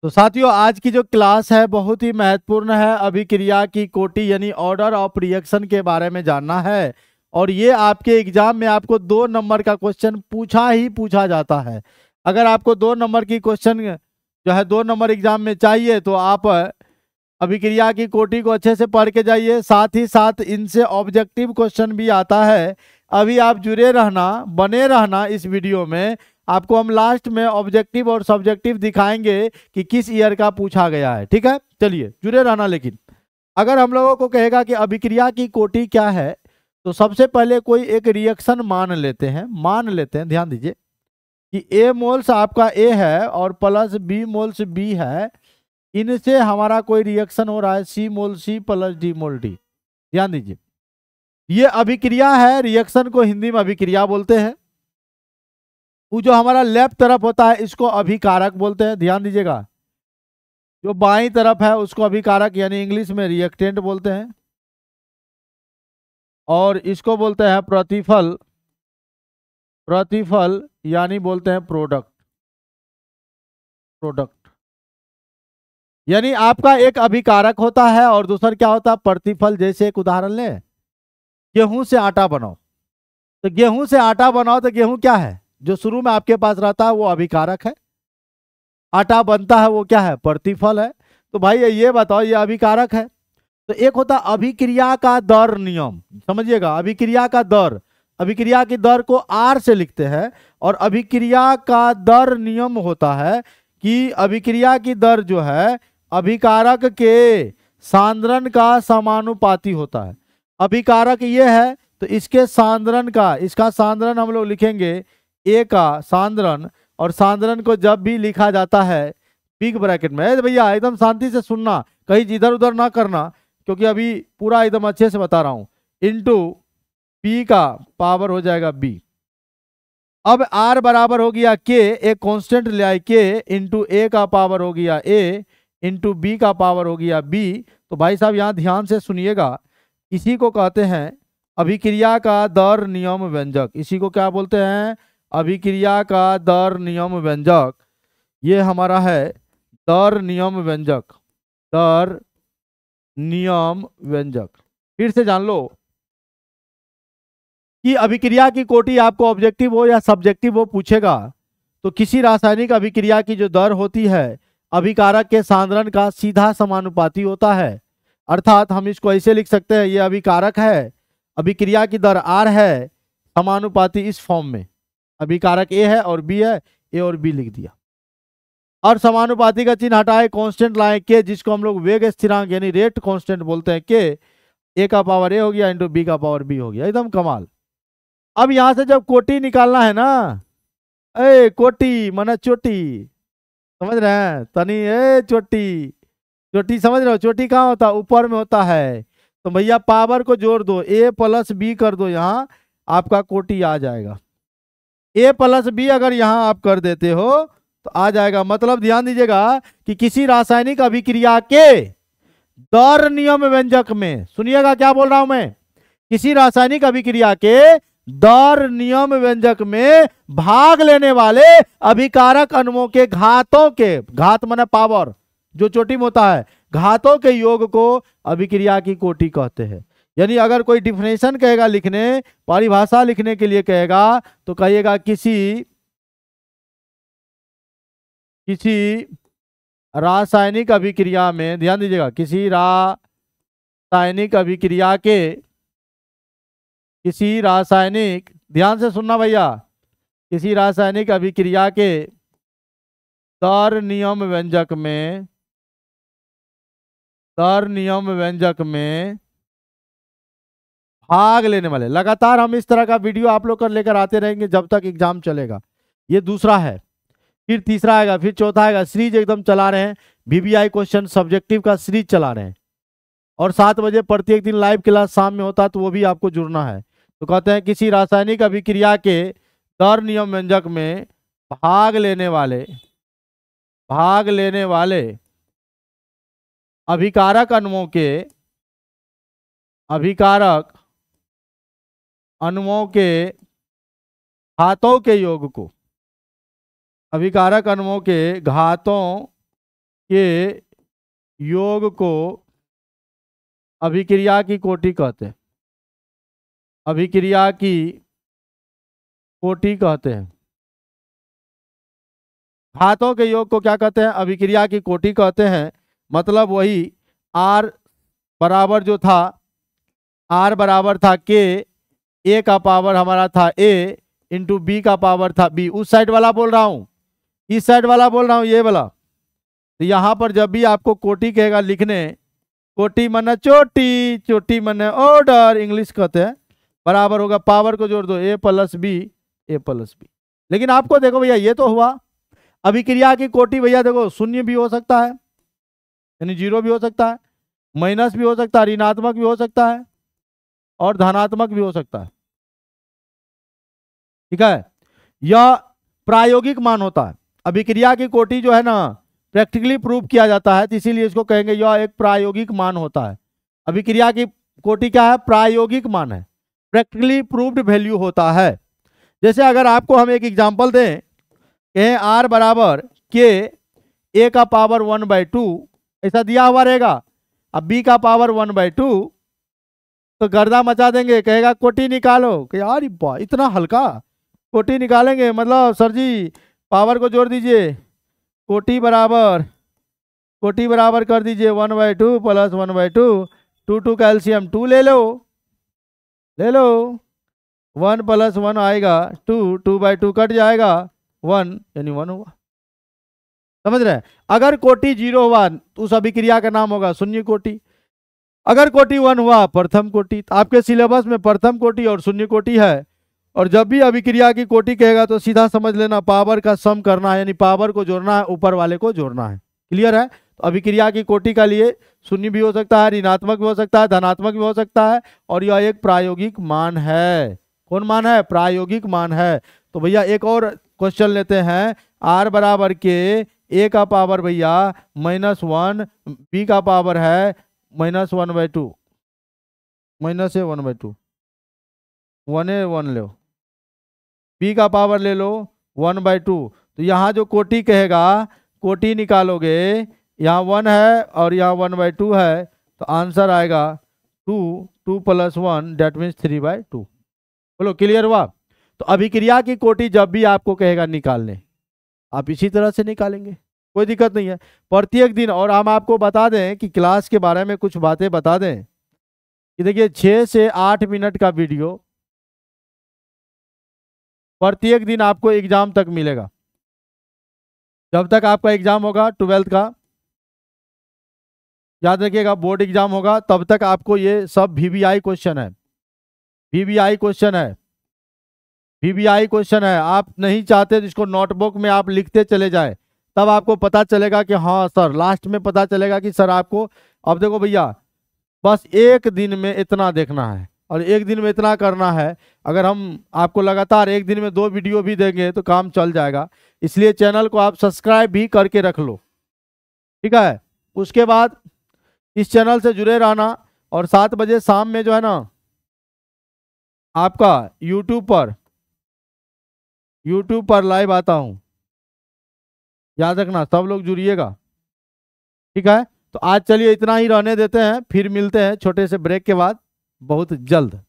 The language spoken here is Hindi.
तो साथियों, आज की जो क्लास है बहुत ही महत्वपूर्ण है। अभिक्रिया की कोटि यानी ऑर्डर ऑफ रिएक्शन के बारे में जानना है। और ये आपके एग्जाम में आपको 2 नंबर का क्वेश्चन पूछा जाता है। अगर आपको 2 नंबर की क्वेश्चन जो है 2 नंबर एग्जाम में चाहिए तो आप अभिक्रिया की कोटि को अच्छे से पढ़ के जाइए। साथ ही साथ इनसे ऑब्जेक्टिव क्वेश्चन भी आता है। अभी आप जुड़े रहना, बने रहना इस वीडियो में। आपको हम लास्ट में ऑब्जेक्टिव और सब्जेक्टिव दिखाएंगे कि किस ईयर का पूछा गया है। ठीक है, चलिए जुड़े रहना। लेकिन अगर हम लोगों को कहेगा कि अभिक्रिया की कोटि क्या है, तो सबसे पहले कोई एक रिएक्शन मान लेते हैं। ध्यान दीजिए कि ए मोल्स आपका ए है और प्लस बी मोल्स बी है। इनसे हमारा कोई रिएक्शन हो रहा है सी मोल सी प्लस डी मोल डी। ध्यान दीजिए, ये अभिक्रिया है। रिएक्शन को हिंदी में अभिक्रिया बोलते हैं। वो जो हमारा लेफ्ट तरफ होता है इसको अभिकारक बोलते हैं। ध्यान दीजिएगा, जो बाईं तरफ है उसको अभिकारक यानी इंग्लिश में रिएक्टेंट बोलते हैं। और इसको बोलते हैं प्रतिफल यानी बोलते हैं प्रोडक्ट। यानी आपका एक अभिकारक होता है और दूसरा क्या होता है, प्रतिफल। जैसे एक उदाहरण लें, गेहूं से आटा बनाओ। तो गेहूं से आटा बनाओ तो गेहूं क्या है, जो शुरू में आपके पास रहता है वो अभिकारक है। आटा बनता है वो क्या है, प्रतिफल है। तो भाई ये बताओ, ये अभिकारक है। तो एक होता अभिक्रिया का दर नियम, समझिएगा। अभिक्रिया का दर, अभिक्रिया की दर को आर से लिखते हैं। और अभिक्रिया का दर नियम होता है कि अभिक्रिया की दर जो है अभिकारक के सांद्रण का समानुपाती होता है। अभिकारक ये है तो इसके सांद्रण का, इसका सांद्रण हम लोग लिखेंगे ए का सांद्रण। और सांद्रण को जब भी लिखा जाता है बिग ब्रैकेट में, भैया एकदम शांति से सुनना, कहीं इधर उधर ना करना, क्योंकि अभी पूरा एकदम अच्छे से बता रहा हूं। इंटू पी का पावर हो जाएगा बी। अब आर बराबर हो गया के, एक कांस्टेंट ले आए के, इंटू ए का पावर हो गया ए, इंटू बी का पावर हो गया बी। तो भाई साहब यहाँ ध्यान से सुनिएगा, इसी को कहते हैं अभिक्रिया का दर नियम व्यंजक। इसी को क्या बोलते हैं, अभिक्रिया का दर नियम व्यंजक। ये हमारा है दर नियम व्यंजक, दर नियम व्यंजक। फिर से जान लो कि अभिक्रिया की कोटि आपको ऑब्जेक्टिव हो या सब्जेक्टिव हो पूछेगा तो किसी रासायनिक अभिक्रिया की जो दर होती है अभिकारक के सांद्रण का सीधा समानुपाती होता है। अर्थात हम इसको ऐसे लिख सकते हैं, ये अभिकारक है, अभिक्रिया की दर आर है, समानुपाती इस फॉर्म में। अभिकारक ए है और बी है, ए और बी लिख दिया। और समानुपाती का चिन्ह हटाए, कांस्टेंट लाए के, जिसको हम लोग वेग स्थिरांक यानी रेट कांस्टेंट बोलते हैं के। ए का पावर ए हो गया इंटू बी का पावर बी हो गया। एकदम कमाल। अब यहां से जब कोटि निकालना है ना, ए कोटि माना चोटी, समझ रहे हैं तनी, ए चोटी, चोटी समझ रहे हो, चोटी कहाँ होता है, ऊपर में होता है। तो भैया पावर को जोड़ दो, ए प्लस बी कर दो, यहाँ आपका कोटि आ जाएगा। ए प्लस बी अगर यहाँ आप कर देते हो तो आ जाएगा। मतलब ध्यान दीजिएगा कि किसी रासायनिक अभिक्रिया के दर नियम व्यंजक में, सुनिएगा क्या बोल रहा हूं मैं, किसी रासायनिक अभिक्रिया के दर नियम व्यंजक में भाग लेने वाले अभिकारक अणुओं के घातों के, घात माने पावर, जो चोटी में होता है, घातों के योग को अभिक्रिया की कोटि कहते हैं। यानी अगर कोई डिफिनेशन कहेगा लिखने, परिभाषा लिखने के लिए कहेगा तो कहिएगा किसी रासायनिक अभिक्रिया में, ध्यान दीजिएगा, किसी रासायनिक अभिक्रिया के, किसी रासायनिक, ध्यान से सुनना भैया, किसी रासायनिक अभिक्रिया के दर नियम व्यंजक में, दर नियम व्यंजक में भाग लेने वाले, लगातार हम इस तरह का वीडियो आप लोग कर लेकर आते रहेंगे जब तक एग्जाम चलेगा। ये दूसरा है, फिर तीसरा आएगा, फिर चौथा आएगा। सीरीज एकदम चला रहे हैं, वीवीआई क्वेश्चन सब्जेक्टिव का सीरीज चला रहे हैं। और 7 बजे प्रत्येक दिन लाइव क्लास शाम में होता है, तो वो भी आपको जुड़ना है। तो कहते हैं किसी रासायनिक अभिक्रिया के दर नियम व्यंजक में भाग लेने वाले अभिकारक अणुओं के, अभिकारक अणुओं के घातों के योग को, अभिकारक अणुओं के घातों के योग को अभिक्रिया की कोटि कहते हैं। अभिक्रिया की कोटि कहते हैं। घातों के योग को क्या कहते हैं? अभिक्रिया की कोटि कहते हैं। मतलब वही आर बराबर जो था, आर बराबर था के, ए का पावर हमारा था ए इंटू बी का पावर था बी। उस साइड वाला बोल रहा हूं, इस साइड वाला बोल रहा हूं, ये वाला। तो यहां पर जब भी आपको कोटि कहेगा लिखने, कोटि माने चोटी, चोटी माने ऑर्डर, इंग्लिश कहते हैं, बराबर होगा पावर को जोड़ दो ए प्लस बी, ए प्लस बी। लेकिन आपको देखो भैया ये तो हुआ अभिक्रिया की कोटि। भैया देखो शून्य भी हो सकता है, यानी जीरो भी हो सकता है, माइनस भी हो सकता है, ऋणात्मक भी हो सकता है, और धनात्मक भी हो सकता है। ठीक है, यह प्रायोगिक मान होता है। अभिक्रिया की कोटि जो है ना प्रैक्टिकली प्रूव किया जाता है, तो इसीलिए इसको कहेंगे यह एक प्रायोगिक मान होता है। अभिक्रिया की कोटि क्या है? प्रायोगिक मान है, प्रैक्टिकली प्रूव्ड वैल्यू होता है। जैसे अगर आपको हम एक एग्जांपल दें, कहें आर बराबर के ए का पावर 1/2, ऐसा दिया हुआ रहेगा, अब बी का पावर 1/2, तो गर्दा मचा देंगे, कहेगा कोटि निकालो। कि यार इतना हल्का कोटि निकालेंगे? मतलब सर जी पावर को जोड़ दीजिए, कोटि बराबर कर दीजिए 1/2 प्लस 1/2, 2 का एलसीएम 2 ले लो, 1 + 1 आएगा 2, 2/2 कट जाएगा 1, यानी 1 होगा। समझ रहे हैं? अगर कोटि 0 हुआ तो उस अभिक्रिया का नाम होगा शून्य कोटि। अगर कोटि 1 हुआ प्रथम कोटि। तो आपके सिलेबस में प्रथम कोटि और शून्य कोटि है। और जब भी अभिक्रिया की कोटि कहेगा तो सीधा समझ लेना पावर का सम करना है, यानी पावर को जोड़ना है, ऊपर वाले को जोड़ना है। क्लियर है? तो अभिक्रिया की कोटि का लिए शून्य भी हो सकता है, ऋणात्मक भी हो सकता है, धनात्मक भी हो सकता है, और यह एक प्रायोगिक मान है। कौन मान है? प्रायोगिक मान है। तो भैया एक और क्वेश्चन लेते हैं। आर बराबर के ए का पावर भैया -1, बी का पावर है -1/2, माइनस 1/2, 1 लो, बी का पावर ले लो 1/2। तो यहाँ जो कोटि कहेगा, कोटि निकालोगे, यहाँ 1 है और यहाँ 1/2 है, तो आंसर आएगा 2, 2 + 1 दैट मीन्स 3/2। बोलो क्लियर हुआ? तो अभिक्रिया की कोटि जब भी आपको कहेगा निकालने, आप इसी तरह से निकालेंगे, कोई दिक्कत नहीं है। प्रत्येक दिन, और हम आपको बता दें कि क्लास के बारे में कुछ बातें बता दें कि देखिए 6 से 8 मिनट का वीडियो प्रत्येक दिन आपको एग्जाम तक मिलेगा। जब तक आपका एग्जाम होगा 12th का, याद रखिएगा बोर्ड एग्जाम होगा, तब तक आपको ये सब वीवीआई क्वेश्चन है, वीवीआई क्वेश्चन है, वीवीआई क्वेश्चन है। आप नहीं चाहते जिसको नोटबुक में आप लिखते चले जाए, तब आपको पता चलेगा कि हाँ सर, लास्ट में पता चलेगा कि सर आपको, अब देखो भैया बस एक दिन में इतना देखना है और एक दिन में इतना करना है। अगर हम आपको लगातार एक दिन में 2 वीडियो भी देंगे तो काम चल जाएगा। इसलिए चैनल को आप सब्सक्राइब भी करके रख लो, ठीक है? उसके बाद इस चैनल से जुड़े रहना, और 7 बजे शाम में जो है ना आपका यूट्यूब पर लाइव आता हूँ, याद रखना, सब लोग जुड़िएगा, ठीक है? तो आज चलिए इतना ही रहने देते हैं, फिर मिलते हैं छोटे से ब्रेक के बाद बहुत जल्द।